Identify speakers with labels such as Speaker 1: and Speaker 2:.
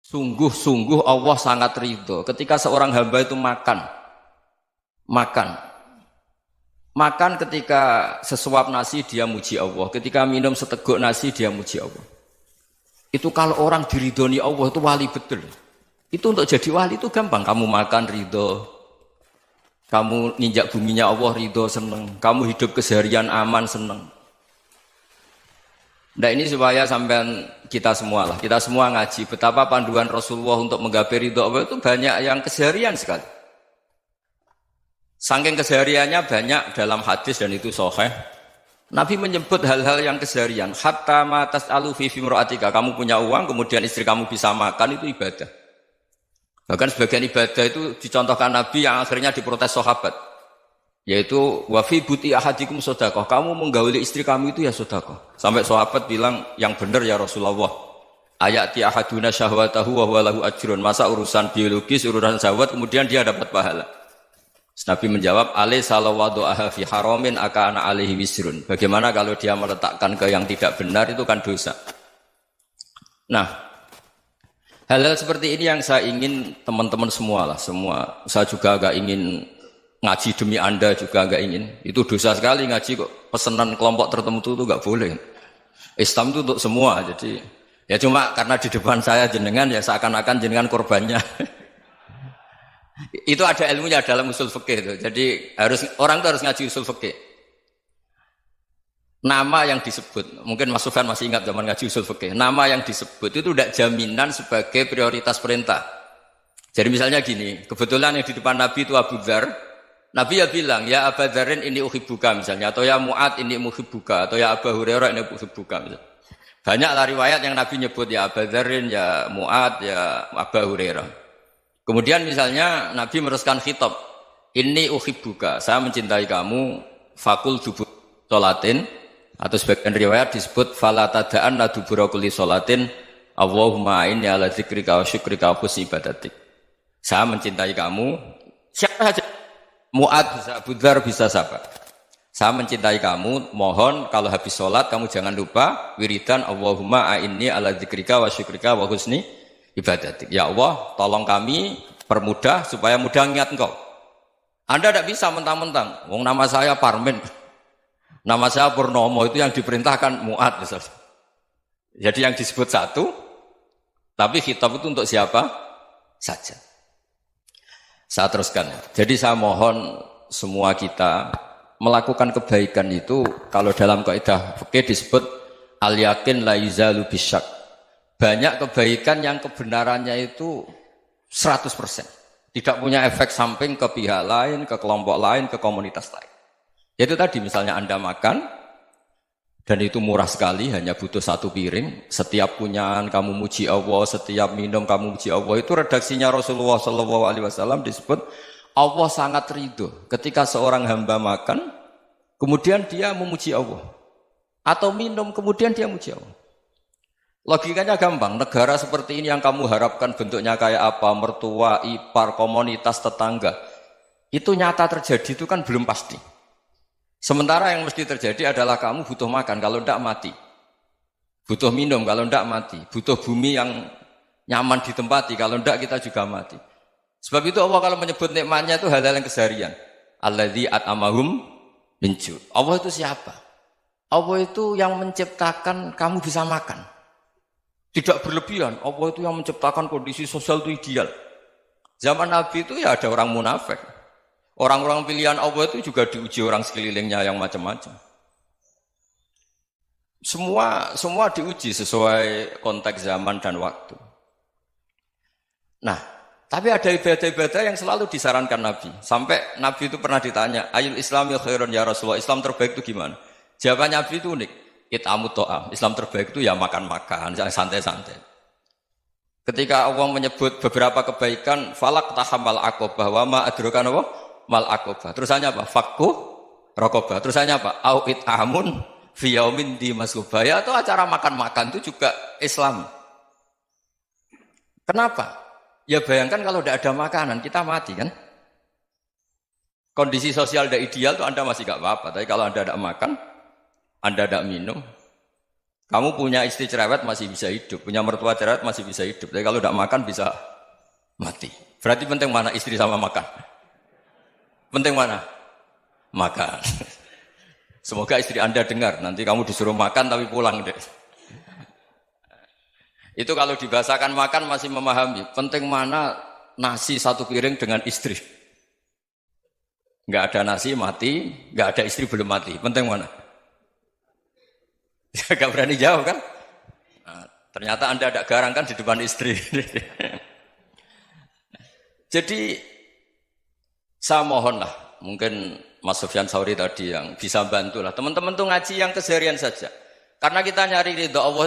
Speaker 1: Sungguh-sungguh Allah sangat ridho ketika seorang hamba itu makan. Makan ketika sesuap nasi dia muji Allah, ketika minum seteguk nasi dia muji Allah. Itu kalau orang diridhoni Allah itu wali betul. Itu untuk jadi wali itu gampang. Kamu makan ridho, kamu ninjak buminya Allah ridho seneng, kamu hidup keseharian aman seneng. Nah ini supaya sampean kita semua ngaji betapa panduan Rasulullah untuk menggapai ridho Allah itu banyak yang keseharian sekali. Saking kesehariannya banyak dalam hadis dan itu sahih. Nabi menyebut hal-hal yang keseharian. Hatta ma tas'alu fi imra'atika, kamu punya uang kemudian istri kamu bisa makan itu ibadah. Bahkan sebagian ibadah itu dicontohkan Nabi yang akhirnya diprotes sahabat. Yaitu wa fi buti ahadikum sedekah, kamu menggauli istri kamu itu ya sedekah. Sampai sahabat bilang yang benar ya Rasulullah. Ayati ahaduna syahwatahu wa huwa lahu ajrun. Masa urusan biologis, urusan syahwat kemudian dia dapat pahala. Nabi menjawab, alaysa lawadhu'aha fi haramin akana alaihi wisrun. Bagaimana kalau dia meletakkan ke yang tidak benar itu kan dosa. Nah, hal-hal seperti ini yang saya ingin teman-teman semua. Saya juga agak ingin ngaji demi Anda juga agak ingin. Itu dosa sekali ngaji kok pesanan kelompok tertentu itu enggak boleh. Islam itu untuk semua. Jadi ya cuma karena di depan saya jenengan ya seakan-akan jenengan korbannya. Itu ada ilmunya dalam usul fikih itu. Jadi orang itu harus ngaji usul fikih. Nama yang disebut, mungkin Mas Sufyan masih ingat zaman ngaji usul fikih. Nama yang disebut itu tidak jaminan sebagai prioritas perintah. Jadi misalnya gini, kebetulan yang di depan Nabi itu Abu Dzar. Nabi ya bilang, ya Abu Dzarin ini uhibbuka misalnya, atau ya Mu'ad ini uhibbuka, atau ya Abu Hurairah ini uhibbuka misalnya. Banyaklah riwayat yang Nabi nyebut ya Abu Dzarin, ya Mu'ad, ya Abu Hurairah. Kemudian misalnya Nabi meneruskan khitab, ini uhibbuka, saya mencintai kamu, fakul dubur sholatin, atau sebagian riwayat disebut fala tada'anna dubura kulli sholatin, Allahumma inni ala dzikrika wa syukrika wa husni ibadatik. Saya mencintai kamu, siapa saja, Mu'ad bisa, Abu Dzar bisa siapa. Saya mencintai kamu, mohon kalau habis sholat kamu jangan lupa wiridan Allahumma a'inni ala dzikrika wa syukrika wa husni ibadatik. Ya Allah, tolong kami permudah supaya mudah ingat Engkau. Anda tidak bisa mentang-mentang, wong nama saya Parmin, nama saya Purnomo, itu yang diperintahkan Mu'ad misalnya. Jadi yang disebut satu, tapi khitab itu untuk siapa saja. Saya teruskan. Jadi saya mohon semua kita melakukan kebaikan itu kalau dalam kaidah fikih disebut al-yakin la yuzalu bisyak. Banyak kebaikan yang kebenarannya itu 100%. Tidak punya efek samping ke pihak lain, ke kelompok lain, ke komunitas lain. Itu tadi misalnya Anda makan, dan itu murah sekali, hanya butuh satu piring. Setiap punyaan kamu muji Allah, setiap minum kamu muji Allah. Itu redaksinya Rasulullah SAW disebut, Allah sangat ridho ketika seorang hamba makan, kemudian dia memuji Allah. Atau minum, kemudian dia muji Allah. Logikanya gampang, negara seperti ini yang kamu harapkan bentuknya kayak apa, mertua, ipar, komunitas, tetangga, itu nyata terjadi itu kan belum pasti. Sementara yang mesti terjadi adalah kamu butuh makan, kalau tidak mati. Butuh minum, kalau tidak mati. Butuh bumi yang nyaman ditempati, kalau tidak kita juga mati. Sebab itu Allah kalau menyebut nikmatnya itu hal-hal yang keseharian. Alladzi at'amahum min ju'. Allah itu siapa? Allah itu yang menciptakan kamu bisa makan. Tidak berlebihan, Allah itu yang menciptakan kondisi sosial itu ideal. Zaman Nabi itu ya ada orang munafik. Orang-orang pilihan Allah itu juga diuji orang sekelilingnya yang macam-macam. Semua diuji sesuai konteks zaman dan waktu. Nah, tapi ada ibadah-ibadah yang selalu disarankan Nabi. Sampai Nabi itu pernah ditanya, ayul islami khairun ya Rasulullah, Islam terbaik itu gimana? Jawaban Nabi itu unik. It'amut to'am. Islam terbaik itu ya makan-makan, jangan santai-santai. Ketika Allah menyebut beberapa kebaikan, falak tahamal aqobah, wa ma adrokan apa? Mal aqobah. Terusannya apa? Fakku rokobah. Terusannya apa? Au it'amun fi yaumin di masubah. Ya, atau acara makan-makan itu juga Islam. Kenapa? Ya bayangkan kalau tidak ada makanan, kita mati kan? Kondisi sosial tidak ideal itu Anda masih gak apa-apa. Tapi kalau Anda tidak makan, Anda tidak minum, Kamu punya istri cerewet masih bisa hidup, punya mertua cerewet masih bisa hidup. Tapi kalau tidak makan bisa mati. Berarti penting mana istri sama makan? Penting mana? Makan. Semoga istri Anda dengar. Nanti kamu disuruh makan tapi pulang deh. Itu kalau dibahasakan makan masih memahami. Penting mana nasi satu piring dengan istri. Nggak ada nasi mati, nggak ada istri belum mati. Penting mana? Gak berani jawab kan? Nah, ternyata Anda ada garang kan di depan istri. Jadi saya mohonlah, mungkin Mas Sufyan Sauri tadi yang bisa bantulah. Teman-teman tuh ngaji yang keseharian saja. Karena kita nyari ridha Allah